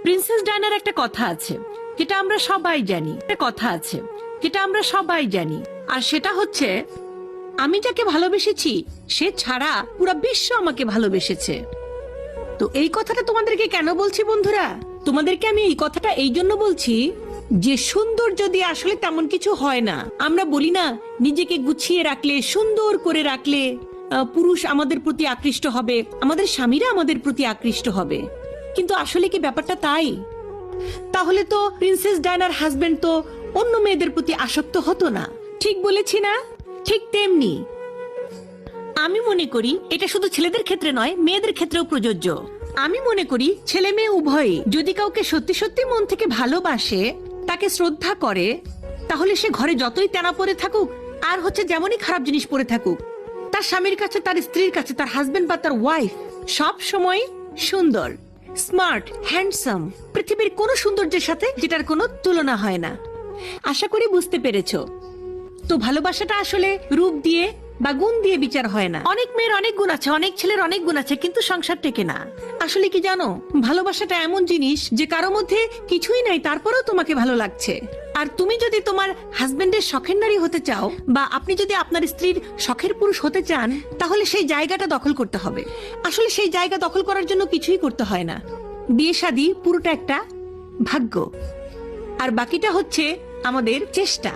Princess ডায়নার একটা কথা আছে যেটা আমরা সবাই জানি, একটা কথা আছে যেটা আমরা সবাই জানি, আর সেটা হচ্ছে আমি যাকে ভালোবেসেছি সে ছাড়া পুরো বিশ্ব আমাকে ভালোবেসেছে। তো এই কথাটা তোমাদেরকে কেন বলছি বন্ধুরা? তোমাদেরকে আমি এই কথাটা এই জন্য বলছি যে সুন্দর যদি আসলে তেমন কিছু হয় না। আমরা বলি না নিজেকে গুছিয়ে রাখলে, সুন্দর করে রাখলে পুরুষ আমাদের প্রতি আকৃষ্ট হবে, আমাদের স্বামীরা আমাদের প্রতি আকৃষ্ট হবে, কিন্তু আসলে কি ব্যাপারটা তাই? তাহলে তো প্রিন্সেস ডায়নার হাজবেন্ড তো অন্য মেয়েদের প্রতি আসক্ত হতো না। ঠিক বলেছি না? ঠিক তেমনি আমি মনে করি এটা শুধু ছেলেদের ক্ষেত্রে নয়, মেয়েদের ক্ষেত্রেও প্রযোজ্য। আমি মনে করি ছেলে মেয়ে উভয়ই যদি কাউকে সত্যি সত্যি মন থেকে ভালোবাসে, তাকে শ্রদ্ধা করে, তাহলে সে ঘরে যতই তেনা পড়ে থাকুক আর যেমনই খারাপ জিনিস পড়ে থাকুক, তার স্বামীর কাছে, তার স্ত্রীর কাছে, তার হাজবেন্ড বা তার ওয়াইফ সব সময় সুন্দর, স্মার্ট, হ্যান্ডসাম, পৃথিবীর কোনো সৌন্দর্যের সাথে যেটার কোনো তুলনা হয় না। আশা করি বুঝতে পেরেছো। তো ভালোবাসাটা আসলে রূপ দিয়ে বা গুণ দিয়ে বিচার হয় না। অনেক মেয়ের অনেক গুণ আছে, অনেক ছেলের অনেক গুণ আছে, কিন্তু সংসার টেকে না। আসলে কি জানো, ভালোবাসাটা এমন জিনিস যে কারো মধ্যে কিছুই নাই তারপরেও তোমাকে ভালো লাগছে। আর তুমি যদি তোমার হাজবেন্ডের শখের নারী হতে চাও, বা আপনি যদি আপনার স্ত্রীর শখের পুরুষ হতে চান, তাহলে সেই জায়গাটা দখল করতে হবে। আসলে সেই জায়গা দখল করার জন্য কিছুই করতে হয় না। বিয়ে শাদী পুরোটা একটা ভাগ্য, আর বাকিটা হচ্ছে আমাদের চেষ্টা।